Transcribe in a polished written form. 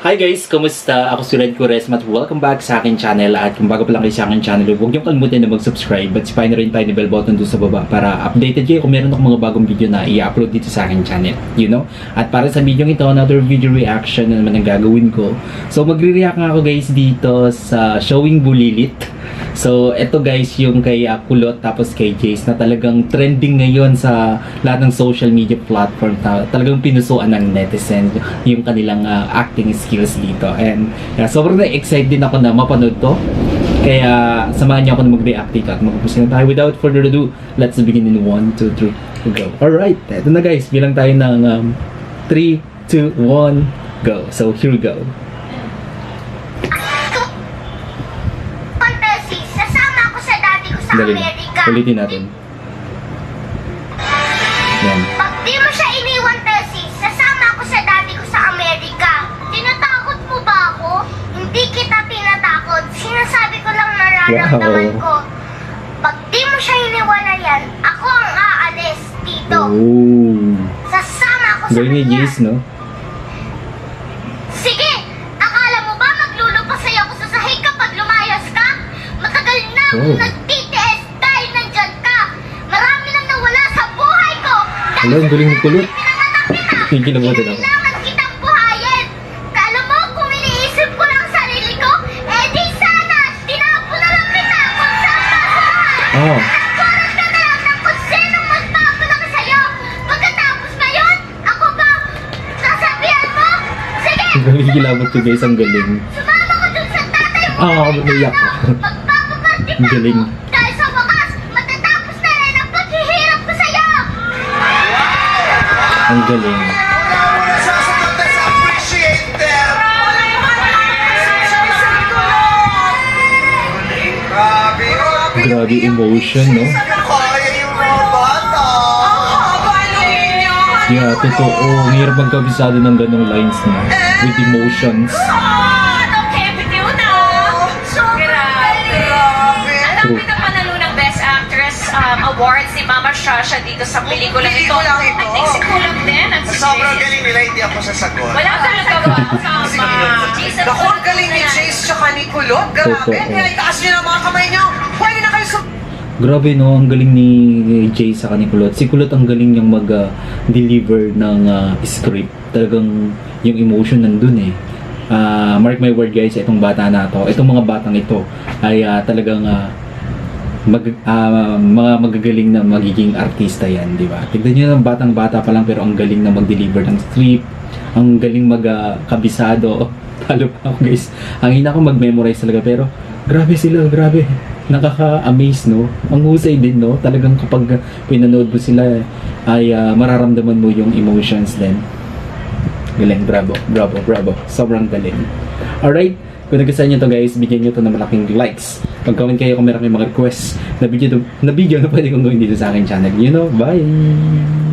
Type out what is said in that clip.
Hi guys! Kumusta? Ako si Red Quaresma at welcome back sa akin channel. At kung bago pa lang kayo sa akin channel, huwag niyo kalimutan na mag-subscribe at sipahin na rin tayo ni bell button doon sa baba para updated kayo kung meron akong mga bagong video na i-upload dito sa akin channel. You know? At para sa video ito, another video reaction na naman ang gagawin ko. So magre-react nga ako guys dito sa Showing Bulilit. So eto guys yung kay Kulot tapos kay Jace na talagang trending ngayon sa lahat ng social media platform na talagang pinusuan ng netizens yung kanilang acting skills dito. And sobrang excited din ako na mapanood to. Kaya samahan niyo ako na mag-react dito at mag-umpisa na tayo. Without further ado, let's begin in 1, 2, 3, go. Alright, eto na guys. Bilang tayo ng 3, 2, 1, go. So here we go. Amerika. Ulitin natin. Yan. Pag di mo siya iniwan, Tessie, sasama ako sa daddy ko sa Amerika. Tinatakot mo ba ako? Hindi kita tinatakot. Sinasabi ko lang nararamdaman ko. Pag di mo siya iniwan yan, ako ang aalis dito. Oh. Sasama ako sa Galing ni kanya. Jace, no? Sige! Akala mo ba maglulupasay ako sa sahig kapag lumayas ka? Matagal na akong nagtitiis dahil nandyan ka. Marami nang nawala sa buhay ko. Hello, ang galing ni Kulot. Pinanganak kita. Kinikilabutan ako. Kailangan kitang buhayin. Kala mo kung iniisip ko lang sarili ko, eh di sana, tinapo na lang kita kung saan ka sumahan. Oh. Nagkurat ka na lang ng kung sinong magpapalaki sa'yo. Pagkatapos ngayon, ako ba sasabihan mo? Sige, Kinikilabutan ko guys, ang galing. sumama ko dun sa tatay mo. Ah, naiyak ako. Magpapaparty pa Ang galing. ako. Dahil sa wakas, matatapos na rin ang paghihirap ko sa'yo. Ang galing. Grabe emotion, no? Yeah, totoo. Ang hirap magkabisado ng ganong lines na with emotions. True. Ang panalo ng Best Actress Award si Mama Shasha dito sa pelikulang ito. Pelikulang ito. I think si Kulot din at si Sobrang Jace. galing nila, hindi ako sasagot. Wala talaga ba? Mama. Jace at Naku, Kulot ang galing ni na. Jace tsaka ni Kulot. Grabe. Totoo. Kaya itaas niyo ng mga kamay niyo. Pwede na kayo Grabe, no? Ang galing ni Jay sa ni Kulot. Si Kulot ang galing niyang mag-deliver ng script. Talagang yung emotion nandun eh. Mark my word guys, itong bata na to, itong mga batang ito ay talagang mga magagaling na magiging artista yan, di ba? Tignan niyo ng batang-bata pa lang pero ang galing na mag-deliver ng script, ang galing magkabisado. Talo pa ako guys. Ang hina ko mag-memorize talaga pero grabe sila, grabe. Nakaka-amaze, no? Ang husay din, no? Talagang kapag pinanood mo sila ay mararamdaman mo yung emotions din. Galing, bravo, bravo, bravo. Sobrang galing. Alright, kung nagustuhan nyo to guys, bigyan nyo to ng malaking likes. Mag-comment kayo kung meron kayong mga requests na video na pwede kong gawin dito sa akin channel. You know, bye!